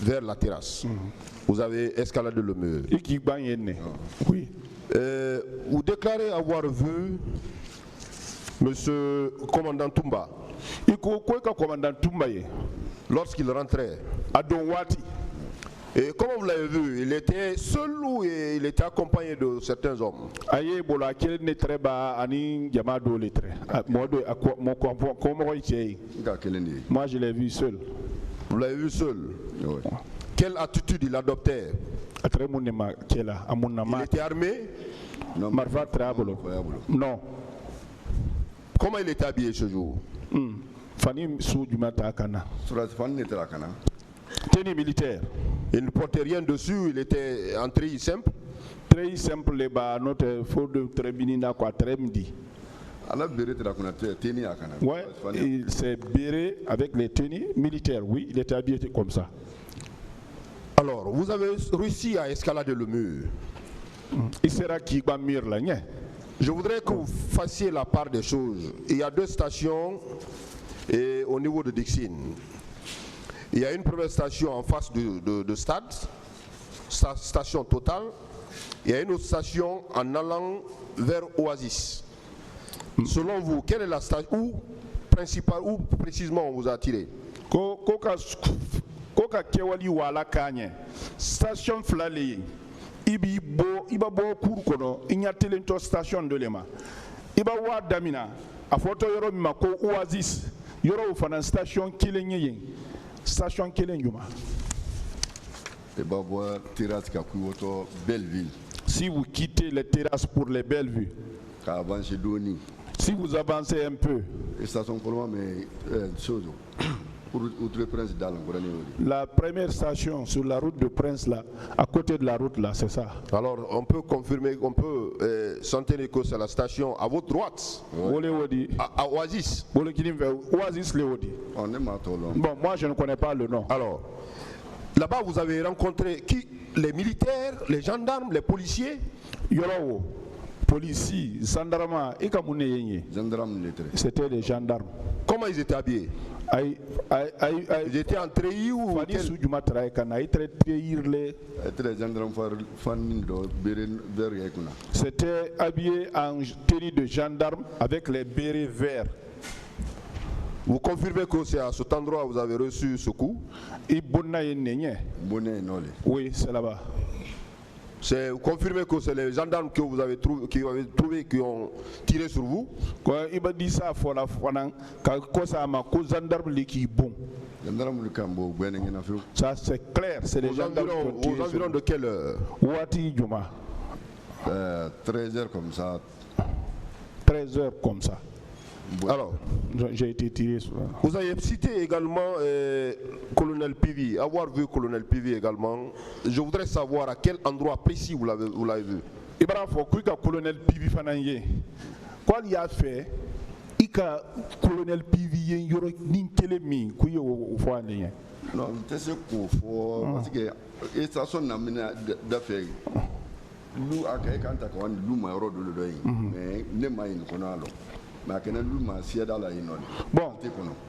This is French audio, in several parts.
vers la terrasse. Vous avez escaladé le mur. Oui. Vous déclarez avoir vu Monsieur Commandant Toumba lorsqu'il rentrait. Et comment vous l'avez vu? Il était seul ou il était accompagné de certains hommes? Moi je l'ai vu seul. Vous l'avez vu seul? Oui. Quelle attitude il adoptait? Il était armé? Non. Comment il était habillé ce jour? Tenue militaire. Il ne portait rien dessus, il était en treillis simple. Très simple, notre faux de Trébinina quoi, très midi. Ouais, il s'est biré avec les tenues militaires, oui, il était habillé comme ça. Alors, vous avez réussi à escalader le mur. Il sera qui va mur là, né? Je voudrais que vous fassiez la part des choses. Il y a 2 stations au niveau de Dixine. Il y a une première station en face de stade, station Total. Il y a une autre station en allant vers Oasis. Selon vous, quelle est la station où précisément on vous a attiré? Koka kewali wala kanye. Station Flali. Iba bo kurkono. Inya telento station de lema. Iba wa damina. A photo yoro mako Oasis. Yoro ufana station kilenye. Station Kelenguma. Belleville. Si vous quittez les terrasses pour les Bellevues, si vous avancez un peu, la première station sur la route de Prince là, à côté de la route là, c'est ça. Alors on peut confirmer, on peut sentir que c'est la station à votre droite. Ouais. À Oasis. Oasis Léodi. Bon, moi je ne connais pas le nom. Alors, là-bas vous avez rencontré qui? Les militaires, les gendarmes, les policiers? Yoro, policiers, gendarmes, c'était des gendarmes. Comment ils étaient habillés? Ils étaient en treillis ou c'était habillé en tenue de gendarme avec les bérets verts. Vous confirmez que c'est à cet endroit où vous avez reçu ce coup? Oui, c'est là-bas. Vous confirmez que c'est les gendarmes que vous avez trouvé qui ont tiré sur vous? Ça c'est clair, c'est les gendarmes. Aux environs de quelle heure? 13h comme ça. 13h comme ça. Alors, j'ai été tiré sur. Vous avez cité également Colonel Pivi, avoir vu Colonel Pivi également. Je voudrais savoir à quel endroit précis vous l'avez vu. Il faut que Colonel Pivi fananye. Quoi il a fait? Il a Colonel Pivi yoro ninkele mi kuyo ofoane. Non, c'est ce qu'il faut parce que et ça sonne na mina d'affaire. Nous à quand on nous mairo de l'oeil mais ne maïn konalo. Bon,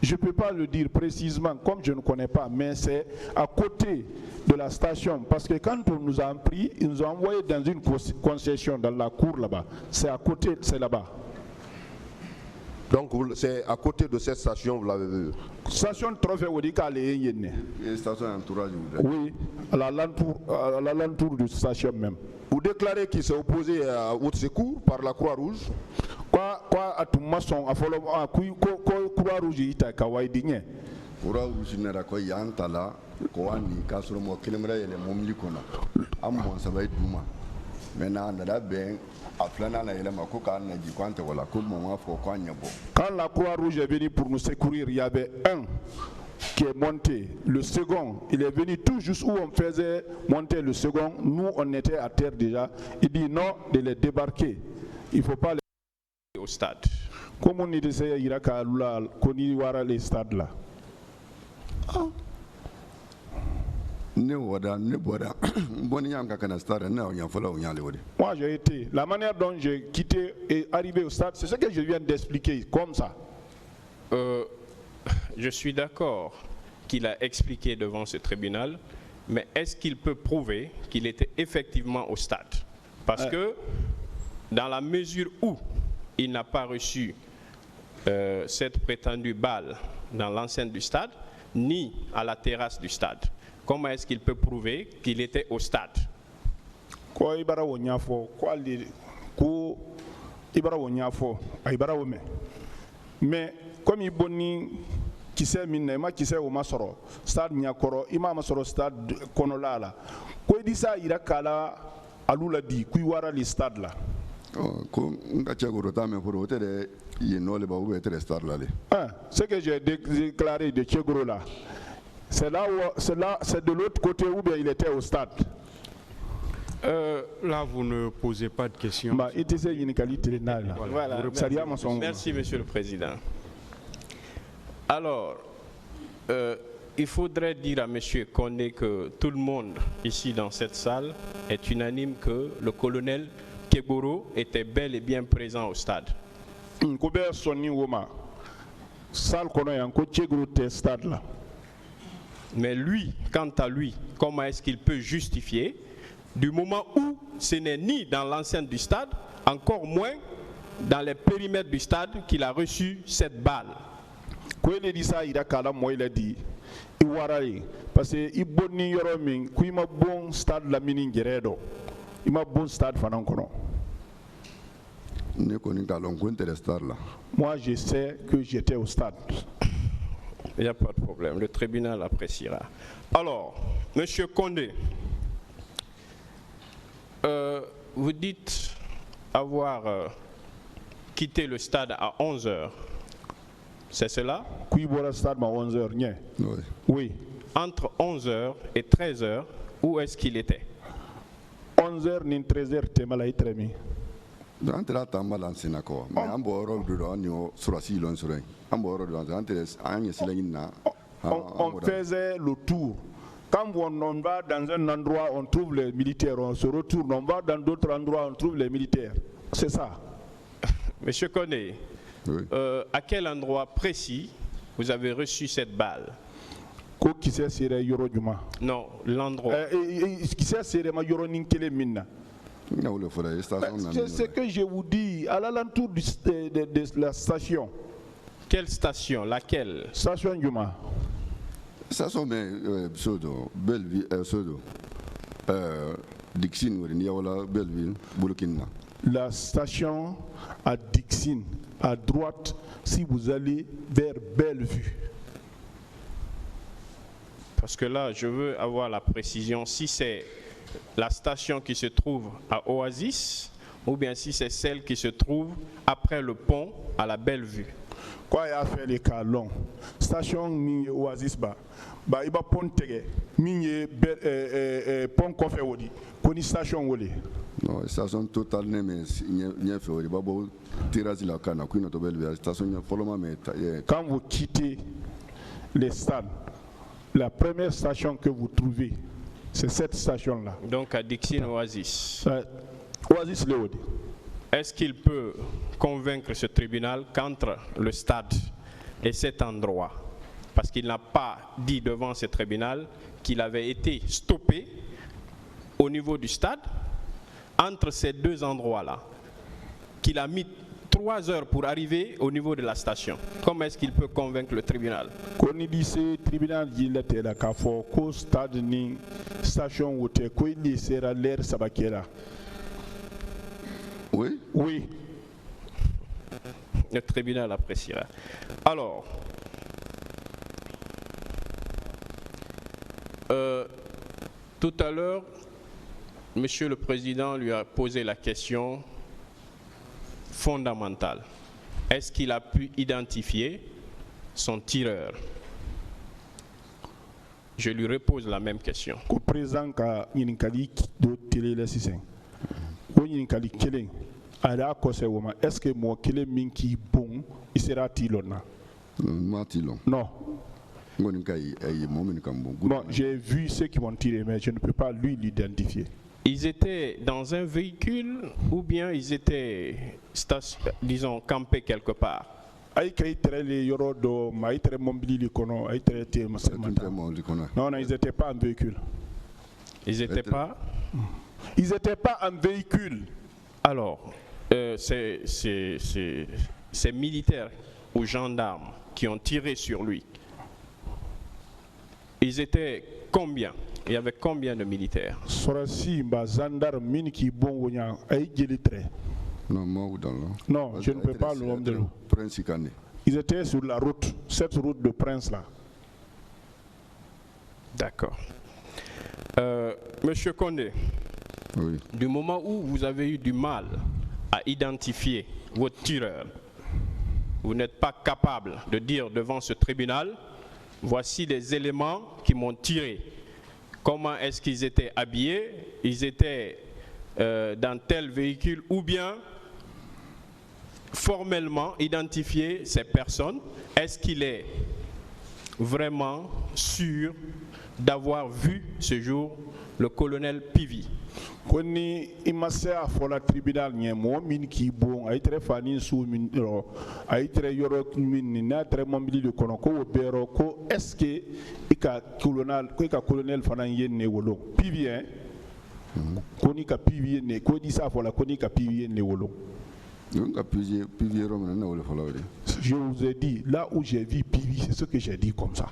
je ne peux pas le dire précisément comme je ne connais pas, mais c'est à côté de la station. Parce que quand on nous a pris, ils nous ont envoyé dans une concession dans la cour là-bas. C'est à côté, c'est là-bas. Donc c'est à côté de cette station, vous l'avez vu? Station Trophée Odika les station entourage. Oui, à l'alentour de la station même. Vous déclarez qu'il s'est opposé à votre secours par la Croix-Rouge? Quoi à tout maçon à follow à Croix-Rouge ita kawaidinye. Croix-Rouge n'era quoi yantala koani kasoro mo kelemra yele momli kono. Amon ça va être duma. Maintenant on a bien à flana na yele makoka na jikwante wala ko mo fo kwa nyabo. Quand la Croix-Rouge est venue pour nous secourir, il y avait un qui est monté. Le second, il est venu tout juste où on faisait monter le second. Nous, on était à terre déjà. Il dit non, de les débarquer. Il ne faut pas les au stade. Comme on disait, il y a les stades là. Moi j'ai été. La manière dont j'ai quitté et arrivé au stade, c'est ce que je viens d'expliquer, comme ça. Je suis d'accord qu'il a expliqué devant ce tribunal, Mais est-ce qu'il peut prouver qu'il était effectivement au stade? Parce que dans la mesure où il n'a pas reçu cette prétendue balle dans l'enceinte du stade, ni à la terrasse du stade, comment est-ce qu'il peut prouver qu'il était au stade? Mais comme il boni qui sait minema qui sait au masoro stade nyakoro imama soro stade konolala ko di sa ira kala alula di ku wara li stade la ko ngacha ko rota me pour hotel ye no le ba ou être stade là ce que j'ai déclaré de Tchegoro là c'est de l'autre côté où bien il était au stade. Là, vous ne posez pas de questions. Voilà. Merci, Monsieur le Président. Alors, il faudrait dire à Monsieur Condé que tout le monde ici dans cette salle est unanime que le colonel Keboro était bel et bien présent au stade. Mais lui, quant à lui, comment est-ce qu'il peut justifier du moment où ce n'est ni dans l'enceinte du stade, encore moins dans les périmètres du stade qu'il a reçu cette balle? Parce que il boni yoro min ku ima bon stade la mini geredo ima bon stade fanan kono. Moi je sais que j'étais au stade. Il n'y a pas de problème, le tribunal appréciera. Alors, Monsieur Condé, vous dites avoir quitté le stade à 11h. C'est cela? Oui. Oui. Entre 11h et 13h, où est-ce qu'il était? 11h ni 13h temala itremi. Entre la tamba lancena ko mais amboro do no surasi lon surai amboro do entre anya silangina on faisait le tour. Quand on va dans un endroit, on trouve les militaires, on se retourne, on va dans d'autres endroits, on trouve les militaires. C'est ça. Monsieur Koné, oui. À quel endroit précis vous avez reçu cette balle? Non, l'endroit. C'est ce que je vous dis, à l'alentour de la station. Quelle station? Laquelle? Station Yuma. Station pseudo, Belleville, pseudo, Dixine, Belleville, Burkina. La station à Dixine, à droite, si vous allez vers Bellevue. Parce que là, je veux avoir la précision si c'est la station qui se trouve à Oasis ou bien si c'est celle qui se trouve après le pont à la Bellevue. Quoi y a fait les cas longs? Station ni Oasis ba iba pont tege minye pont kofe wodi koni station wole. Non, station total ne mais n'y fait wodi babo tirage la kana kuino to Bellevue station nya foloma mais quand vous quittez les stades, la première station que vous trouvez, c'est cette station-là. Donc à Dixine Oasis. Oasis Léodi. Est-ce qu'il peut convaincre ce tribunal qu'entre le stade et cet endroit, parce qu'il n'a pas dit devant ce tribunal qu'il avait été stoppé au niveau du stade, entre ces deux endroits-là, qu'il a mis 3 heures pour arriver au niveau de la station. Comment est-ce qu'il peut convaincre le tribunal? Tribunal stade ni station wote ko il sera l'air sabakela. Oui. Oui. Le tribunal appréciera. Alors, tout à l'heure, Monsieur le Président lui a posé la question fondamentale. Est-ce qu'il a pu identifier son tireur? Je lui repose la même question. Est-ce que moi qui minki bon il sera tilona? Non. Bon, j'ai vu ceux qui vont tirer, mais je ne peux pas lui l'identifier. Ils étaient dans un véhicule ou bien ils étaient, disons, campés quelque part? Non, ils n'étaient pas en véhicule. Ils n'étaient pas. Ils n'étaient pas en véhicule. Alors, ces militaires ou gendarmes qui ont tiré sur lui, ils étaient combien? Il y avait combien de militaires? Sorasi mba gendarme mini qui bon wonya ay jelitre. Non, moi ou dans l'eau. Non, je ne peux pas le nom de l'eau. Prince Ikane. Ils étaient sur la route, cette route de Prince là. D'accord. Monsieur Condé, Oui. du moment où vous avez eu du mal à identifier votre tireur, vous n'êtes pas capable de dire devant ce tribunal, voici les éléments qui m'ont tiré. Comment est-ce qu'ils étaient habillés? Ils étaient dans tel véhicule, ou bien formellement identifier ces personnes. Est-ce qu'il est vraiment sûr d'avoir vu ce jour le colonel Pivi? Koni imase a fola tribunal nye mo min ki bon ay tre fani sou min ay tre yoro min na tre mobili de kono ko bero ko est-ce que ika colonel fana yenne wolo Pivi hein koni ka Pivi ne ko di sa fola koni ka Pivi ne wolo. Je vous Je vous ai dit là où j'ai vu Pivi, c'est ce que j'ai dit comme ça.